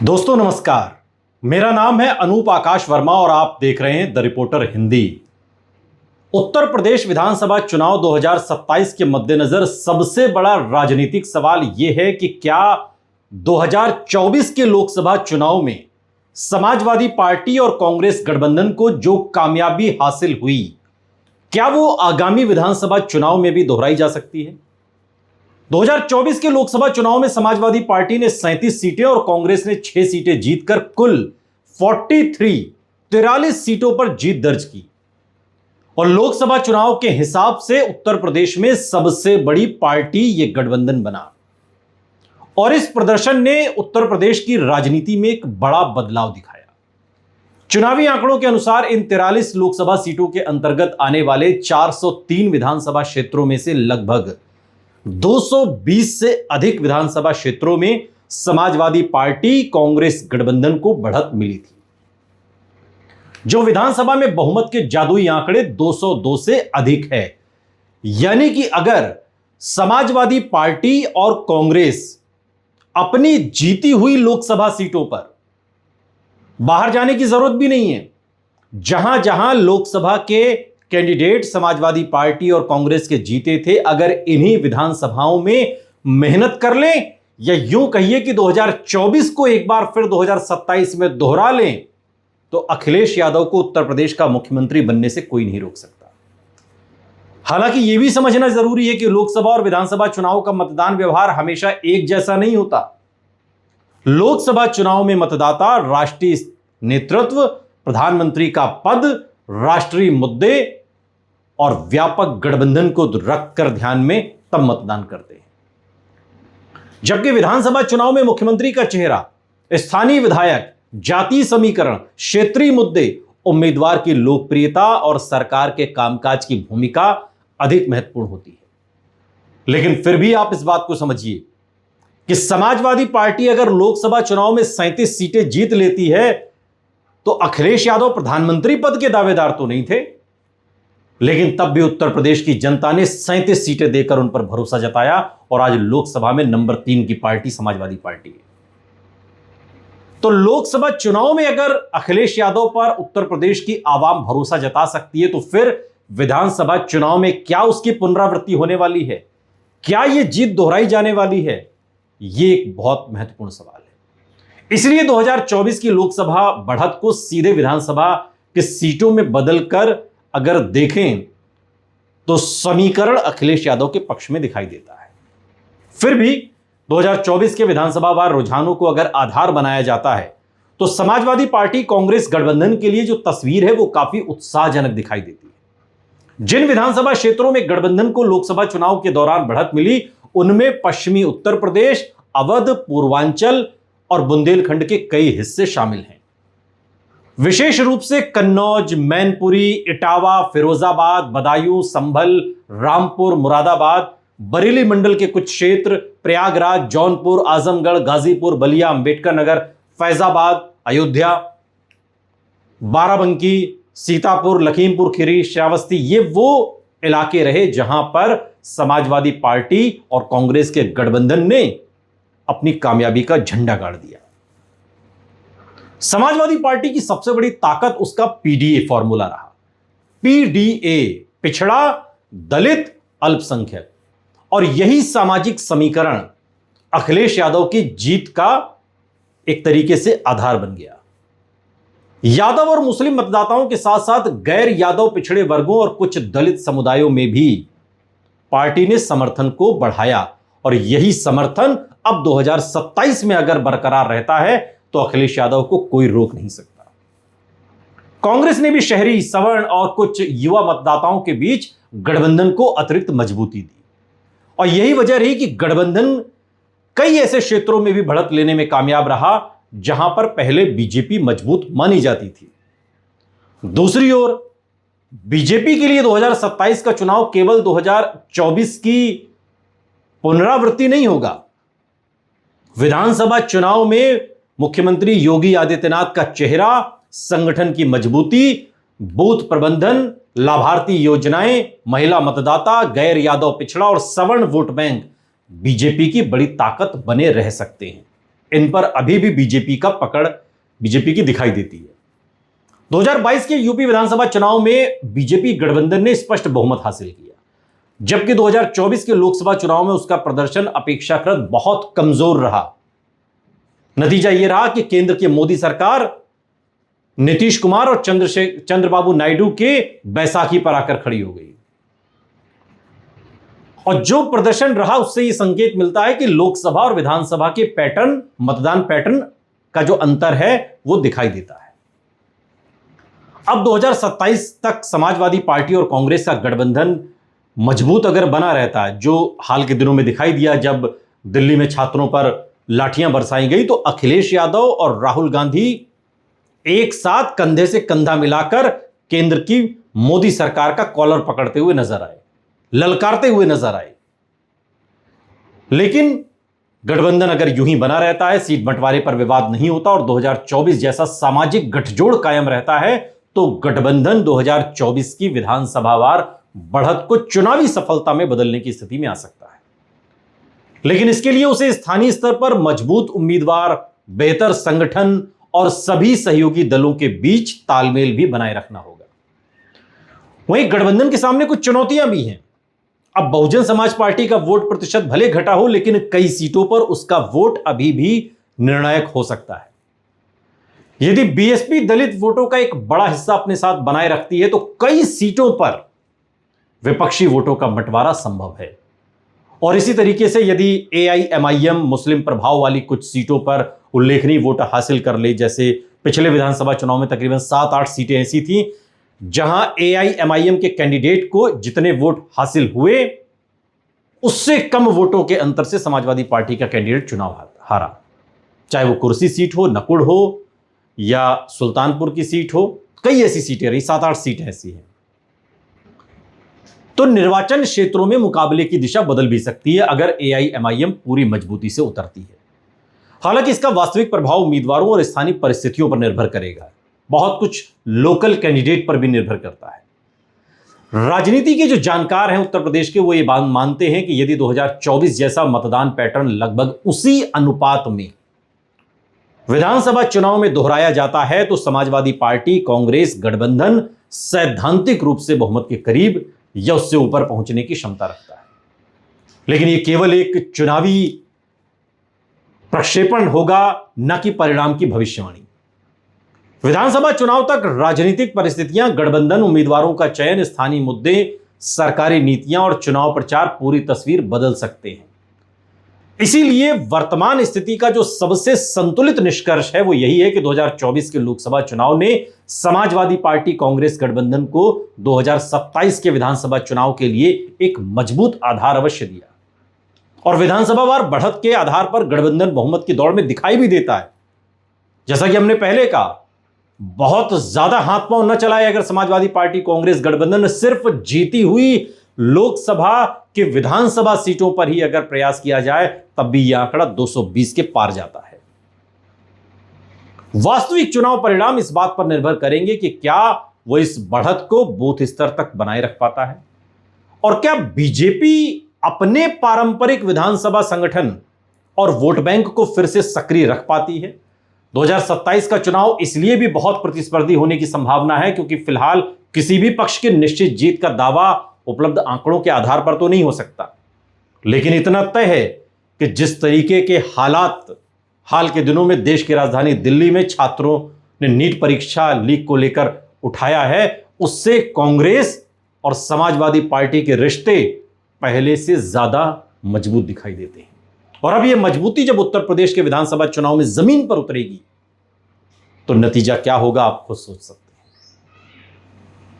दोस्तों नमस्कार। मेरा नाम है अनूप आकाश वर्मा और आप देख रहे हैं द रिपोर्टर हिंदी। उत्तर प्रदेश विधानसभा चुनाव 2027 के मद्देनजर सबसे बड़ा राजनीतिक सवाल यह है कि क्या 2024 के लोकसभा चुनाव में समाजवादी पार्टी और कांग्रेस गठबंधन को जो कामयाबी हासिल हुई, क्या वो आगामी विधानसभा चुनाव में भी दोहराई जा सकती है। 2024 के लोकसभा चुनाव में समाजवादी पार्टी ने 37 सीटें और कांग्रेस ने 6 सीटें जीतकर कुल 43 सीटों पर जीत दर्ज की और लोकसभा चुनाव के हिसाब से उत्तर प्रदेश में सबसे बड़ी पार्टी यह गठबंधन बना। और इस प्रदर्शन ने उत्तर प्रदेश की राजनीति में एक बड़ा बदलाव दिखाया। चुनावी आंकड़ों के अनुसार इन 43 लोकसभा सीटों के अंतर्गत आने वाले 403 विधानसभा क्षेत्रों में से लगभग 220 से अधिक विधानसभा क्षेत्रों में समाजवादी पार्टी कांग्रेस गठबंधन को बढ़त मिली थी, जो विधानसभा में बहुमत के जादुई आंकड़े 202 से अधिक है। यानी कि अगर समाजवादी पार्टी और कांग्रेस अपनी जीती हुई लोकसभा सीटों पर बाहर जाने की जरूरत भी नहीं है, जहां जहां लोकसभा के कैंडिडेट समाजवादी पार्टी और कांग्रेस के जीते थे, अगर इन्हीं विधानसभाओं में मेहनत कर लें या यूं कहिए कि 2024 को एक बार फिर 2027 में दोहरा लें, तो अखिलेश यादव को उत्तर प्रदेश का मुख्यमंत्री बनने से कोई नहीं रोक सकता। हालांकि यह भी समझना जरूरी है कि लोकसभा और विधानसभा चुनाव का मतदान व्यवहार हमेशा एक जैसा नहीं होता। लोकसभा चुनाव में मतदाता राष्ट्रीय नेतृत्व, प्रधानमंत्री का पद, राष्ट्रीय मुद्दे और व्यापक गठबंधन को रखकर ध्यान में तब मतदान करते हैं, जबकि विधानसभा चुनाव में मुख्यमंत्री का चेहरा, स्थानीय विधायक, जातीय समीकरण, क्षेत्रीय मुद्दे, उम्मीदवार की लोकप्रियता और सरकार के कामकाज की भूमिका अधिक महत्वपूर्ण होती है। लेकिन फिर भी आप इस बात को समझिए कि समाजवादी पार्टी अगर लोकसभा चुनाव में 37 सीटें जीत लेती है तो अखिलेश यादव प्रधानमंत्री पद के दावेदार तो नहीं थे, लेकिन तब भी उत्तर प्रदेश की जनता ने 37 सीटें देकर उन पर भरोसा जताया और आज लोकसभा में नंबर 3 की पार्टी समाजवादी पार्टी है। तो लोकसभा चुनाव में अगर अखिलेश यादव पर उत्तर प्रदेश की आवाम भरोसा जता सकती है, तो फिर विधानसभा चुनाव में क्या उसकी पुनरावृत्ति होने वाली है? क्या यह जीत दोहराई जाने वाली है? यह एक बहुत महत्वपूर्ण सवाल है। इसलिए 2024 की लोकसभा बढ़त को सीधे विधानसभा के सीटों में बदलकर अगर देखें तो समीकरण अखिलेश यादव के पक्ष में दिखाई देता है। फिर भी 2024 के विधानसभावार रुझानों को अगर आधार बनाया जाता है तो समाजवादी पार्टी कांग्रेस गठबंधन के लिए जो तस्वीर है वो काफी उत्साहजनक दिखाई देती है। जिन विधानसभा क्षेत्रों में गठबंधन को लोकसभा चुनाव के दौरान बढ़त मिली, उनमें पश्चिमी उत्तर प्रदेश, अवध, पूर्वांचल और बुंदेलखंड के कई हिस्से शामिल हैं। विशेष रूप से कन्नौज, मैनपुरी, इटावा, फिरोजाबाद, बदायूं, संभल, रामपुर, मुरादाबाद, बरेली मंडल के कुछ क्षेत्र, प्रयागराज, जौनपुर, आजमगढ़, गाजीपुर, बलिया, अंबेडकर नगर, फैजाबाद, अयोध्या, बाराबंकी, सीतापुर, लखीमपुर खीरी, श्रावस्ती, ये वो इलाके रहे जहां पर समाजवादी पार्टी और कांग्रेस के गठबंधन ने अपनी कामयाबी का झंडा गाड़ दिया। समाजवादी पार्टी की सबसे बड़ी ताकत उसका पीडीए फॉर्मूला रहा। पीडीए, पिछड़ा, दलित, अल्पसंख्यक, और यही सामाजिक समीकरण अखिलेश यादव की जीत का एक तरीके से आधार बन गया। यादव और मुस्लिम मतदाताओं के साथ साथ गैर यादव पिछड़े वर्गों और कुछ दलित समुदायों में भी पार्टी ने समर्थन को बढ़ाया और यही समर्थन अब 2027 में अगर बरकरार रहता है तो अखिलेश यादव को कोई रोक नहीं सकता। कांग्रेस ने भी शहरी, सवर्ण और कुछ युवा मतदाताओं के बीच गठबंधन को अतिरिक्त मजबूती दी और यही वजह रही कि गठबंधन कई ऐसे क्षेत्रों में भी बढ़त लेने में कामयाब रहा जहां पर पहले बीजेपी मजबूत मानी जाती थी। दूसरी ओर बीजेपी के लिए 2027 का चुनाव केवल 2024 की पुनरावृत्ति नहीं होगा। विधानसभा चुनाव में मुख्यमंत्री योगी आदित्यनाथ का चेहरा, संगठन की मजबूती, बूथ प्रबंधन, लाभार्थी योजनाएं, महिला मतदाता, गैर यादव पिछड़ा और सवर्ण वोट बैंक बीजेपी की बड़ी ताकत बने रह सकते हैं। इन पर अभी भी बीजेपी का पकड़ बीजेपी की दिखाई देती है। 2022 के यूपी विधानसभा चुनाव में बीजेपी गठबंधन ने स्पष्ट बहुमत हासिल किया, जबकि 2024 के लोकसभा चुनाव में उसका प्रदर्शन अपेक्षाकृत बहुत कमजोर रहा। नतीजा यह रहा कि केंद्र की मोदी सरकार नीतीश कुमार और चंद्रबाबू नायडू के बैसाखी पर आकर खड़ी हो गई। और जो प्रदर्शन रहा उससे यह संकेत मिलता है कि लोकसभा और विधानसभा के पैटर्न, मतदान पैटर्न का जो अंतर है वो दिखाई देता है। अब 2027 तक समाजवादी पार्टी और कांग्रेस का गठबंधन मजबूत अगर बना रहता है, जो हाल के दिनों में दिखाई दिया जब दिल्ली में छात्रों पर लाठियां बरसाई गई, तो अखिलेश यादव और राहुल गांधी एक साथ कंधे से कंधा मिलाकर केंद्र की मोदी सरकार का कॉलर पकड़ते हुए नजर आए, ललकारते हुए नजर आए। लेकिन गठबंधन अगर यूं ही बना रहता है, सीट बंटवारे पर विवाद नहीं होता और 2024 जैसा सामाजिक गठजोड़ कायम रहता है, तो गठबंधन 2024 की विधानसभावार बढ़त को चुनावी सफलता में बदलने की स्थिति में आ सकता है। लेकिन इसके लिए उसे स्थानीय स्तर पर मजबूत उम्मीदवार, बेहतर संगठन और सभी सहयोगी दलों के बीच तालमेल भी बनाए रखना होगा। वहीं गठबंधन के सामने कुछ चुनौतियां भी हैं। अब बहुजन समाज पार्टी का वोट प्रतिशत भले घटा हो, लेकिन कई सीटों पर उसका वोट अभी भी निर्णायक हो सकता है। यदि बीएसपी दलित वोटों का एक बड़ा हिस्सा अपने साथ बनाए रखती है, तो कई सीटों पर विपक्षी वोटों का बंटवारा संभव है। और इसी तरीके से यदि एआईएमआईएम मुस्लिम प्रभाव वाली कुछ सीटों पर उल्लेखनीय वोट हासिल कर ले, जैसे पिछले विधानसभा चुनाव में तकरीबन 7-8 सीटें ऐसी थी जहां एआईएमआईएम के कैंडिडेट को जितने वोट हासिल हुए उससे कम वोटों के अंतर से समाजवादी पार्टी का कैंडिडेट चुनाव हारा, चाहे वो कुर्सी सीट हो, नकुड़ हो या सुल्तानपुर की सीट हो। कई ऐसी सीटें रही, 7-8 सीटें ऐसी हैं। तो निर्वाचन क्षेत्रों में मुकाबले की दिशा बदल भी सकती है अगर एआईएमआईएम पूरी मजबूती से उतरती है। हालांकि इसका वास्तविक प्रभाव उम्मीदवारों और स्थानीय परिस्थितियों पर निर्भर करेगा, बहुत कुछ लोकल कैंडिडेट पर भी निर्भर करता है। राजनीति के जो जानकार हैं उत्तर प्रदेश के, वो ये बात मानते हैं कि यदि 2024 जैसा मतदान पैटर्न लगभग उसी अनुपात में विधानसभा चुनाव में दोहराया जाता है, तो समाजवादी पार्टी कांग्रेस गठबंधन सैद्धांतिक रूप से बहुमत के करीब या उससे ऊपर पहुंचने की क्षमता रखता है। लेकिन यह केवल एक चुनावी प्रक्षेपण होगा, न कि परिणाम की भविष्यवाणी। विधानसभा चुनाव तक राजनीतिक परिस्थितियां, गठबंधन उम्मीदवारों का चयन, स्थानीय मुद्दे, सरकारी नीतियां और चुनाव प्रचार पूरी तस्वीर बदल सकते हैं। इसीलिए वर्तमान स्थिति का जो सबसे संतुलित निष्कर्ष है वो यही है कि 2024 के लोकसभा चुनाव ने समाजवादी पार्टी कांग्रेस गठबंधन को 2027 के विधानसभा चुनाव के लिए एक मजबूत आधार अवश्य दिया। और विधानसभावार बढ़त के आधार पर गठबंधन बहुमत की दौड़ में दिखाई भी देता है। जैसा कि हमने पहले कहा, बहुत ज्यादा हाथ पांव न चलाए अगर समाजवादी पार्टी कांग्रेस गठबंधन सिर्फ जीती हुई लोकसभा के विधानसभा सीटों पर ही अगर प्रयास किया जाए, तब भी यह आंकड़ा 220 के पार जाता है। वास्तविक चुनाव परिणाम इस बात पर निर्भर करेंगे कि क्या वो इस बढ़त को बूथ स्तर तक बनाए रख पाता है और क्या बीजेपी अपने पारंपरिक विधानसभा संगठन और वोट बैंक को फिर से सक्रिय रख पाती है। 2027 का चुनाव इसलिए भी बहुत प्रतिस्पर्धी होने की संभावना है क्योंकि फिलहाल किसी भी पक्ष की निश्चित जीत का दावा उपलब्ध आंकड़ों के आधार पर तो नहीं हो सकता, लेकिन इतना तय है कि जिस तरीके के हालात हाल के दिनों में देश की राजधानी दिल्ली में छात्रों ने नीट परीक्षा लीक को लेकर उठाया है, उससे कांग्रेस और समाजवादी पार्टी के रिश्ते पहले से ज्यादा मजबूत दिखाई देते हैं। और अब यह मजबूती जब उत्तर प्रदेश के विधानसभा चुनाव में जमीन पर उतरेगी तो नतीजा क्या होगा आप खुद सोच सकते हैं।